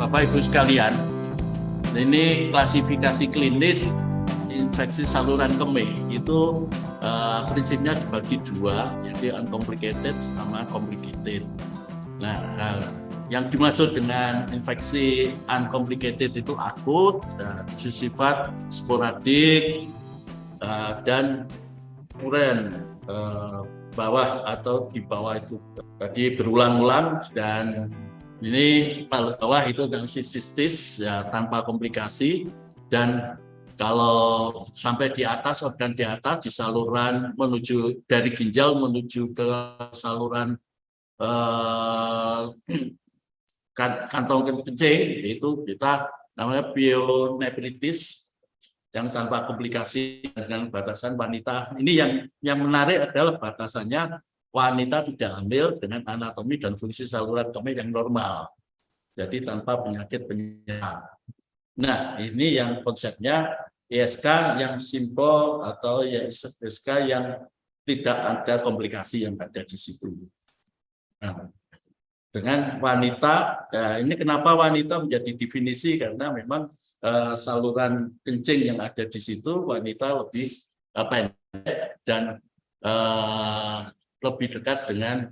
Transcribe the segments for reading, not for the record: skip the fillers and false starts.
Bapak Ibu sekalian, ini klasifikasi klinis infeksi saluran kemih itu prinsipnya dibagi dua, jadi uncomplicated sama complicated. Nah, yang dimaksud dengan infeksi uncomplicated itu akut, bersifat sporadik, dan kuren bawah atau di bawah itu tadi berulang-ulang, dan ini bawah itu dengan sistis ya, tanpa komplikasi, dan kalau sampai di atas, organ di atas di saluran menuju dari ginjal menuju ke saluran kantong kencing, itu kita namanya pyeonefritis yang tanpa komplikasi dengan batasan wanita. Ini yang menarik adalah batasannya wanita tidak hamil dengan anatomi dan fungsi saluran kemih yang normal, jadi tanpa penyakit penyerta. Nah, ini yang konsepnya ISK yang simpel atau ISK yang tidak ada komplikasi yang ada di situ. Nah, dengan wanita, ini kenapa wanita menjadi definisi, karena memang saluran kencing yang ada di situ wanita lebih pendek dan lebih dekat dengan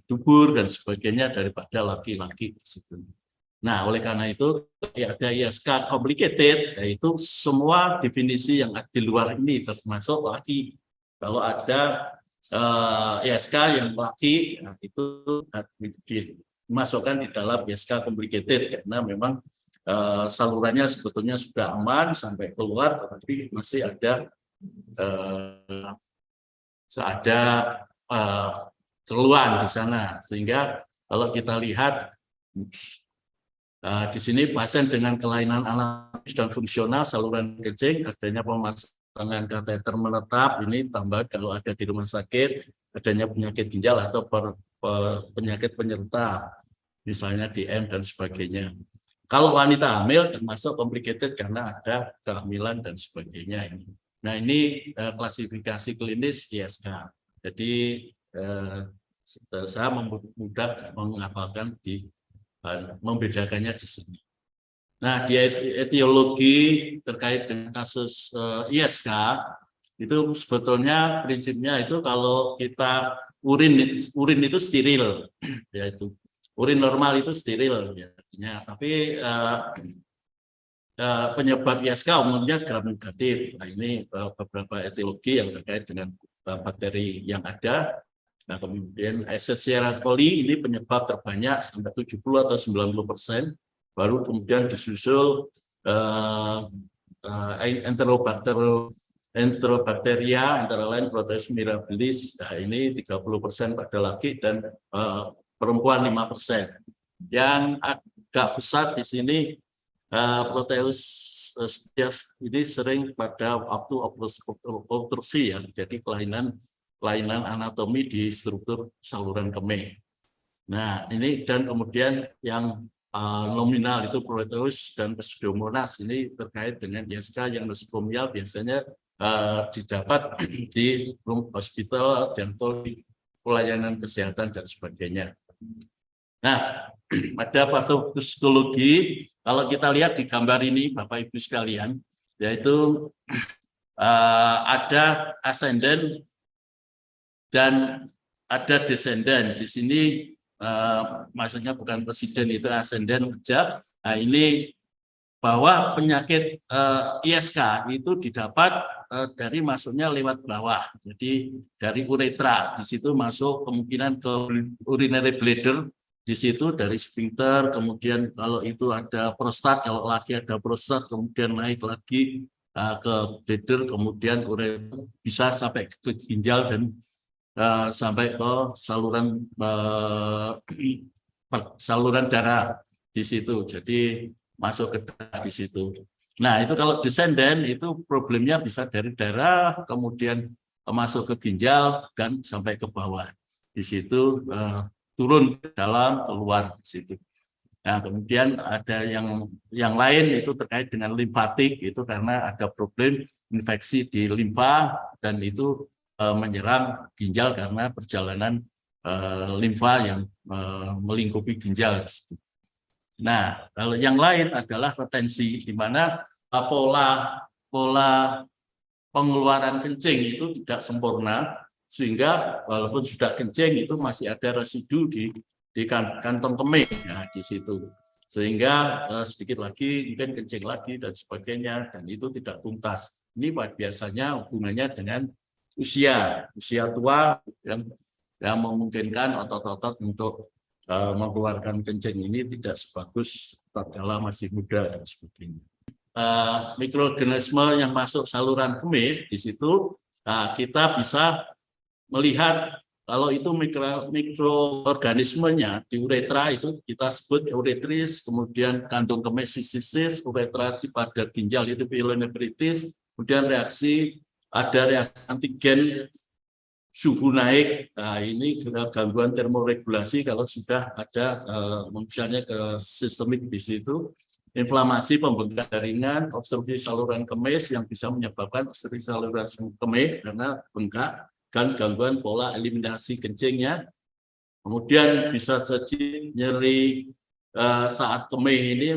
dubur dan sebagainya daripada laki-laki di situ. Nah, oleh karena itu ada ISK complicated, yaitu semua definisi yang di luar ini termasuk laki. Kalau ada ISK yang laki, nah itu dimasukkan di dalam ISK complicated karena memang salurannya sebetulnya sudah aman sampai keluar, tetapi masih ada keluhan di sana. Sehingga kalau kita lihat di sini pasien dengan kelainan anatomis dan fungsional saluran kencing, adanya pemasangan kateter menetap, ini tambah kalau ada di rumah sakit, adanya penyakit ginjal atau penyakit penyerta, misalnya DM dan sebagainya. Kalau wanita hamil termasuk complicated karena ada kehamilan dan sebagainya ini. Nah, ini klasifikasi klinis ISK. Jadi saya mudah menghafalkan membedakannya di sini. Nah, di etiologi terkait dengan kasus ISK itu sebetulnya prinsipnya itu kalau kita urin itu steril, yaitu urin normal itu steril, ya. Tapi penyebab ISK umumnya gram negatif. Nah, ini beberapa etiologi yang terkait dengan bakteri yang ada. Nah, kemudian Escherichia coli ini penyebab terbanyak sampai 70 atau 90%. Baru kemudian disusul Enterobacteria, antara lain Proteus mirabilis. Nah, ini 30% pada laki dan perempuan 5%. Yang agak besar di sini Proteus ini sering pada waktu obstruksi, ya, jadi kelainan anatomi di struktur saluran kemih. Nah, ini dan kemudian yang nominal itu Proteus dan Pseudomonas, ini terkait dengan ISK yang nosokomial biasanya didapat di hospital, dental, pelayanan kesehatan dan sebagainya. Nah, pada patopsikologi, kalau kita lihat di gambar ini, Bapak Ibu sekalian, yaitu ada ascendant dan ada descendant. Di sini maksudnya bukan presiden, itu ascendant saja. Nah, ini bahwa penyakit ISK itu didapat dari masuknya lewat bawah, jadi dari uretra. Di situ masuk kemungkinan ke urinary bladder. Di situ dari sphincter, kemudian kalau itu ada prostat, kalau laki ada prostat, kemudian naik lagi ke bladder, kemudian uretra, bisa sampai ke ginjal dan sampai ke saluran darah di situ. Jadi masuk ke darah di situ. Nah, itu kalau descendant itu problemnya bisa dari darah, kemudian masuk ke ginjal dan sampai ke bawah. Di situ turun ke dalam, keluar di situ. Nah, kemudian ada yang lain itu terkait dengan limfatik, itu karena ada problem infeksi di limfa dan itu menyerang ginjal karena perjalanan limfa yang melingkupi ginjal di situ. Nah, kalau yang lain adalah retensi, di mana pola pengeluaran kencing itu tidak sempurna, sehingga walaupun sudah kencing itu masih ada residu di kantong kemih, nah, di situ. Sehingga sedikit lagi mungkin kencing lagi dan sebagainya, dan itu tidak tuntas. Ini biasanya hubungannya dengan usia tua yang memungkinkan otot-otot untuk mengeluarkan kencing ini tidak sebagus tatkala masih muda dan sebagainya. Mikroorganisme yang masuk saluran kemih di situ kita bisa melihat kalau itu mikroorganismenya di uretra itu kita sebut uretris, kemudian kandung kemih sistisis, uretra pada ginjal itu pyelonephritis, kemudian ada reaksi antigen suhu naik. Nah, ini gangguan termoregulasi kalau sudah ada misalnya ke sistemik di situ, inflamasi pembengkak jaringan, obstruksi saluran kemih yang bisa menyebabkan obstruksi saluran kemih karena bengkak, dan gangguan pola eliminasi kencingnya. Kemudian bisa jadi nyeri saat kemih ini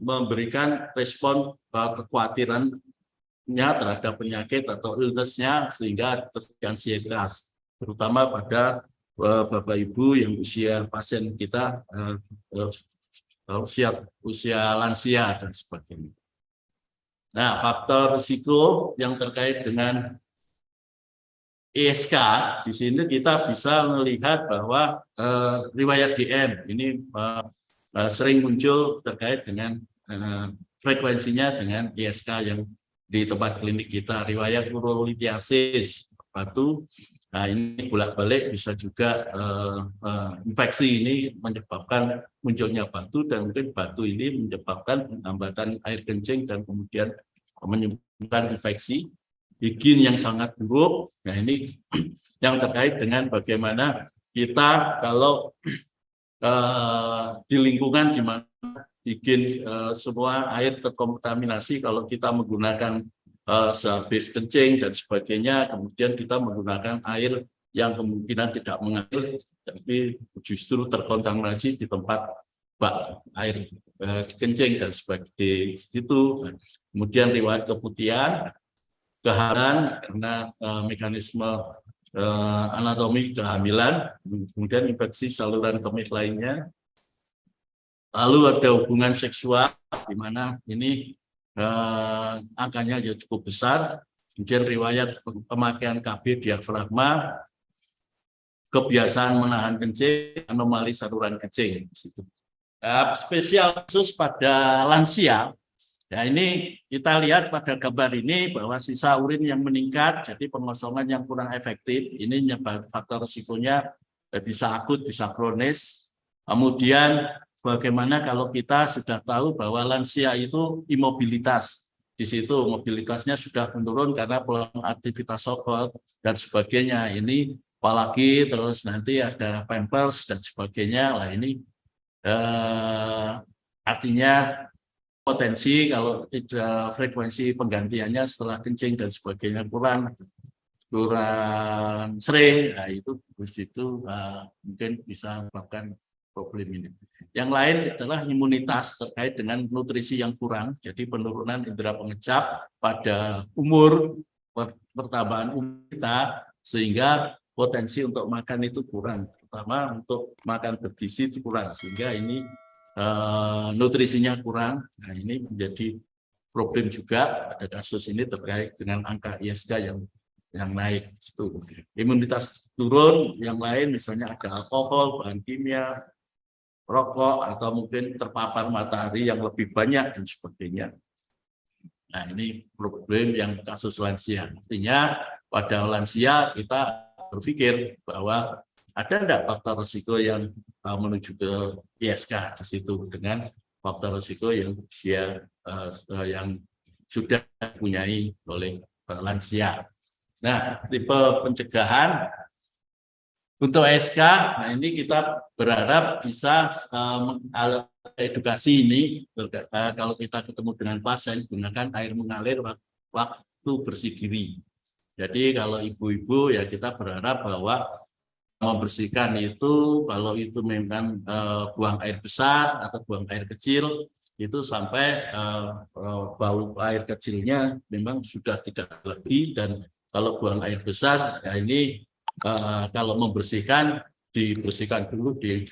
memberikan respon kekhawatiran terhadap penyakit atau illness-nya sehingga terjadi ansietas, terutama pada Bapak Ibu yang usia pasien kita usia lansia dan sebagainya. Nah, faktor risiko yang terkait dengan ISK di sini kita bisa melihat bahwa riwayat DM ini sering muncul terkait dengan frekuensinya dengan ISK yang di tempat klinik kita, riwayat urolitiasis batu. Nah, ini bolak-balik bisa juga infeksi ini menyebabkan munculnya batu, dan mungkin batu ini menyebabkan penghambatan air kencing dan kemudian menyebabkan infeksi. Higien yang sangat buruk. Nah, ini yang terkait dengan bagaimana kita kalau di lingkungan di mana higien semua air terkontaminasi, kalau kita menggunakan sehabis kencing dan sebagainya, kemudian kita menggunakan air yang kemungkinan tidak mengalir, tapi justru terkontaminasi di tempat bak air kencing dan sebagainya. Itu kemudian riwayat keputihan, kehamilan karena mekanisme anatomi kehamilan, kemudian infeksi saluran kemih lainnya. Lalu ada hubungan seksual di mana ini angkanya ya cukup besar. Kemudian riwayat pemakaian KB diafragma, kebiasaan menahan kencing, anomali saluran kencing. Spesial khusus pada lansia. Ya, ini kita lihat pada gambar ini bahwa sisa urin yang meningkat, jadi pengosongan yang kurang efektif. Ini faktor risikonya bisa akut, bisa kronis. Kemudian bagaimana kalau kita sudah tahu bahwa lansia itu imobilitas. Di situ mobilitasnya sudah menurun karena pola aktivitas sokot dan sebagainya. Ini apalagi terus nanti ada pampers dan sebagainya. Lah ini artinya potensi kalau tidak frekuensi penggantiannya setelah kencing dan sebagainya kurang sering, nah itu mungkin bisa menyebabkan problem ini. Yang lain adalah imunitas terkait dengan nutrisi yang kurang, jadi penurunan indera pengecap pada umur pertambahan umur kita, sehingga potensi untuk makan itu kurang, terutama untuk makan bergizi itu kurang, sehingga ini nutrisinya kurang. Nah, ini menjadi problem juga pada kasus ini terkait dengan angka ISK yang naik. Itu imunitas turun. Yang lain misalnya ada alkohol, bahan kimia, rokok, atau mungkin terpapar matahari yang lebih banyak dan sebagainya. Nah, ini problem yang kasus lansia. Artinya pada lansia kita berpikir bahwa ada enggak faktor risiko yang menuju ke ISK di situ dengan faktor risiko yang usia yang sudah dipunyai oleh lansia. Nah, tipe pencegahan untuk SK, nah ini kita berharap bisa edukasi ini kalau kita ketemu dengan pasien gunakan air mengalir waktu bersih diri. Jadi kalau ibu-ibu ya kita berharap bahwa membersihkan itu kalau itu memang buang air besar atau buang air kecil itu sampai bau air kecilnya memang sudah tidak lagi, dan kalau buang air besar ya ini kalau membersihkan dibersihkan dulu di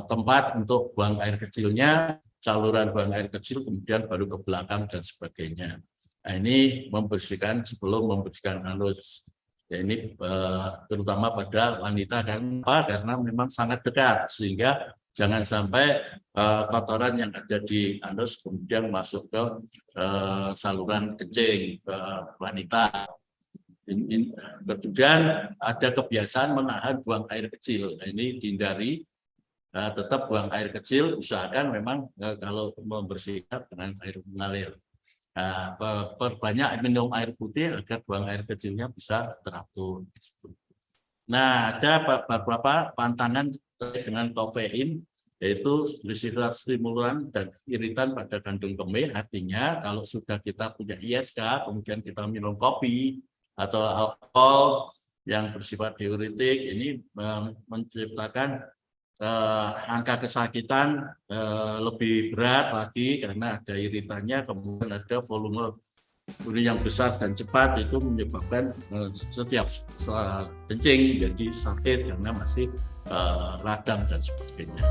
tempat untuk buang air kecilnya, saluran buang air kecil, kemudian baru ke belakang dan sebagainya. Nah, ini membersihkan sebelum membersihkan anus. Ya, ini terutama pada wanita karena memang sangat dekat, sehingga jangan sampai kotoran yang ada di anus kemudian masuk ke saluran kencing ke wanita. Kemudian ada kebiasaan menahan buang air kecil. Nah, ini dihindari, tetap buang air kecil, usahakan memang kalau membersihkan dengan air mengalir. Nah, perbanyak minum air putih agar buang air kecilnya bisa teratur. Nah, ada beberapa pantangan dengan kafein, yaitu bersifat stimulan dan iritan pada kandung kemih. Artinya kalau sudah kita punya ISK, kemudian kita minum kopi atau alkohol yang bersifat diuretik, ini menciptakan angka kesakitan lebih berat lagi karena ada iritannya, kemudian ada volume yang besar dan cepat, itu menyebabkan setiap kencing jadi sakit karena masih radang dan sebagainya.